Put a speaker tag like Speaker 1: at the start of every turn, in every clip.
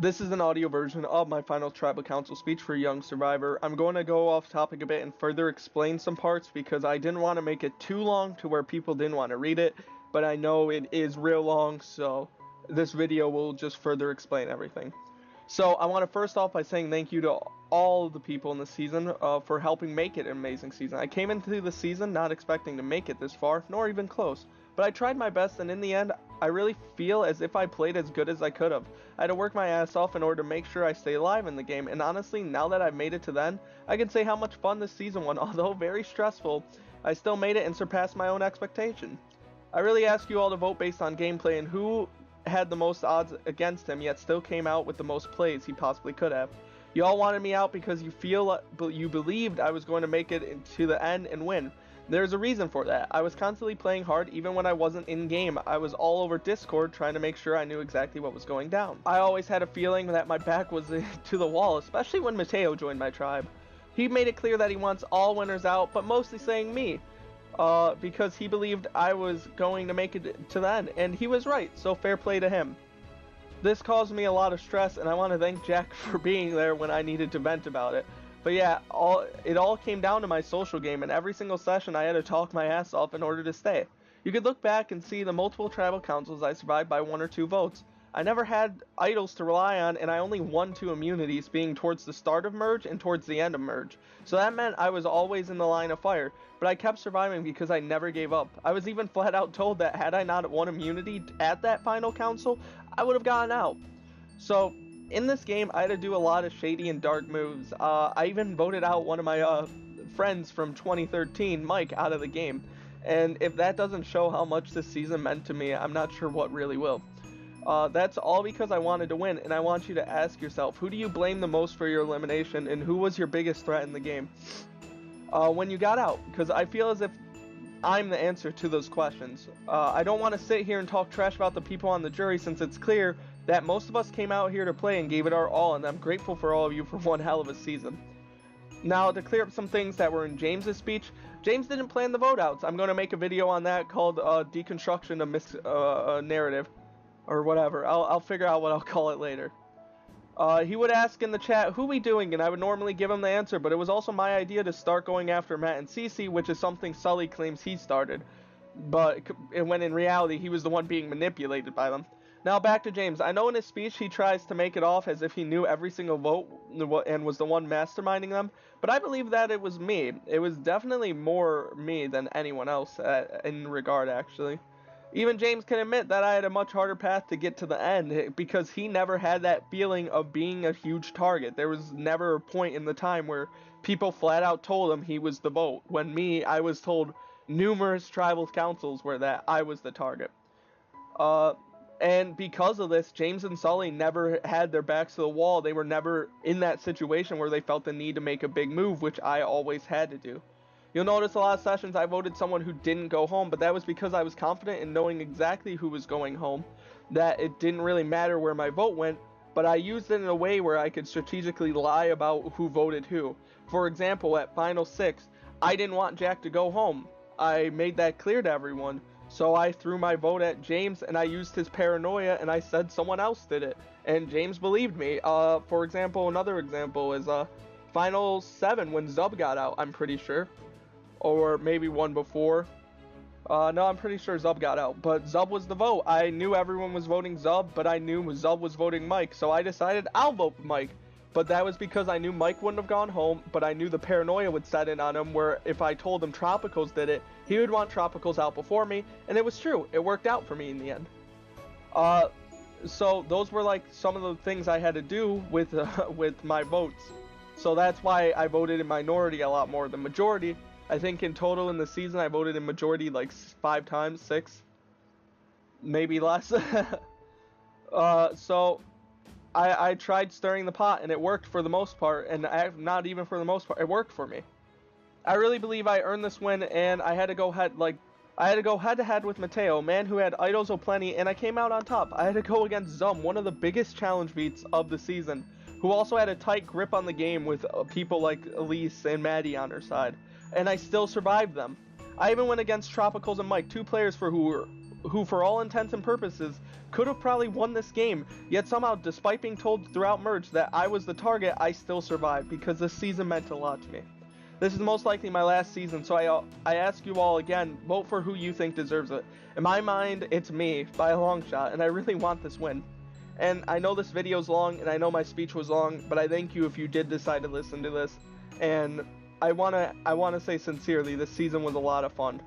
Speaker 1: This is an audio version of my final tribal council speech for Young Survivor. I'm going to go off topic a bit and further explain some parts because I didn't want to make it too long to where people didn't want to read it, but I know it is real long, so this video will just further explain everything. So I want to first off by saying thank you to all of the people in the season for helping make it an amazing season. I came into the season not expecting to make it this far, nor even close, but I tried my best, and in the end, I really feel as if I played as good as I could have. I had to work my ass off in order to make sure I stay alive in the game, and honestly, now that I've made it to then, I can say how much fun this season was. Although very stressful, I still made it and surpassed my own expectation. I really ask you all to vote based on gameplay and who had the most odds against him, yet still came out with the most plays he possibly could have. You all wanted me out because you believed I was going to make it to the end and win. There's a reason for that. I was constantly playing hard even when I wasn't in game. I was all over Discord trying to make sure I knew exactly what was going down. I always had a feeling that my back was to the wall, especially when Mateo joined my tribe. He made it clear that he wants all winners out, but mostly saying me. Because he believed I was going to make it to the end, and he was right, so fair play to him. This caused me a lot of stress, and I want to thank Jack for being there when I needed to vent about it. But yeah, it all came down to my social game, and every single session I had to talk my ass off in order to stay. You could look back and see the multiple tribal councils I survived by 1 or 2 votes. I never had idols to rely on, and I only won 2 immunities, being towards the start of Merge and towards the end of Merge. So that meant I was always in the line of fire, but I kept surviving because I never gave up. I was even flat out told that had I not won immunity at that final council, I would have gotten out. So in this game, I had to do a lot of shady and dark moves. I even voted out one of my friends from 2013, Mike, out of the game. And if that doesn't show how much this season meant to me, I'm not sure what really will. That's all because I wanted to win, and I want you to ask yourself, who do you blame the most for your elimination, and who was your biggest threat in the game when you got out? Because I feel as if I'm the answer to those questions. I don't want to sit here and talk trash about the people on the jury, since it's clear that most of us came out here to play and gave it our all, and I'm grateful for all of you for one hell of a season. Now, to clear up some things that were in James's speech, James didn't plan the vote outs. I'm going to make a video on that called Deconstruction of Narrative, or whatever. I'll figure out what I'll call it later. He would ask in the chat, who we doing? And I would normally give him the answer, but it was also my idea to start going after Matt and Cece, which is something Sully claims he started. But when in reality, he was the one being manipulated by them. Now back to James. I know in his speech he tries to make it off as if he knew every single vote and was the one masterminding them, but I believe that it was me. It was definitely more me than anyone else in regard, actually. Even James can admit that I had a much harder path to get to the end because he never had that feeling of being a huge target. There was never a point in the time where people flat out told him he was the vote. When me, I was told numerous tribal councils were that I was the target. And because of this, James and Sully never had their backs to the wall. They were never in that situation where they felt the need to make a big move, which I always had to do. You'll notice a lot of sessions I voted someone who didn't go home, but that was because I was confident in knowing exactly who was going home, that it didn't really matter where my vote went, but I used it in a way where I could strategically lie about who voted who. For example, at Final 6, I didn't want Jack to go home. I made that clear to everyone. So I threw my vote at James, and I used his paranoia, and I said someone else did it. And James believed me. For example, another example is Final 7 when Zub got out, I'm pretty sure. Or maybe one before. No, I'm pretty sure Zub got out. But Zub was the vote. I knew everyone was voting Zub, but I knew Zub was voting Mike. So I decided I'll vote Mike. But that was because I knew Mike wouldn't have gone home, but I knew the paranoia would set in on him where if I told him Tropicals did it, he would want Tropicals out before me, and it was true. It worked out for me in the end. So those were like some of the things I had to do with my votes. So that's why I voted in minority a lot more than majority. I think in total in the season I voted in majority like 5 times, 6, maybe less. So I tried stirring the pot, and it worked for the most part, and not even for the most part, it worked for me. I really believe I earned this win, and I had to go head to head with Mateo, a man who had idols aplenty, and I came out on top. I had to go against Zum, one of the biggest challenge beats of the season, who also had a tight grip on the game with people like Elise and Maddie on her side, and I still survived them. I even went against Tropicals and Mike, 2 players who for all intents and purposes could have probably won this game, yet somehow, despite being told throughout merge that I was the target, I still survived because this season meant a lot to me. This is most likely my last season, so I ask you all again, vote for who you think deserves it. In my mind, it's me, by a long shot, and I really want this win. And I know this video's long, and I know my speech was long, but I thank you if you did decide to listen to this. And I wanna say sincerely, this season was a lot of fun,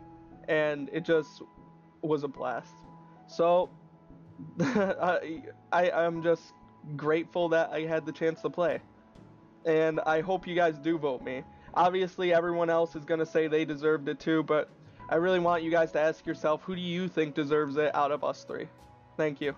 Speaker 1: and it just was a blast. So I'm just grateful that I had the chance to play, and I hope you guys do vote me. Obviously, everyone else is gonna say they deserved it too, but I really want you guys to ask yourself, who do you think deserves it out of us three? Thank you.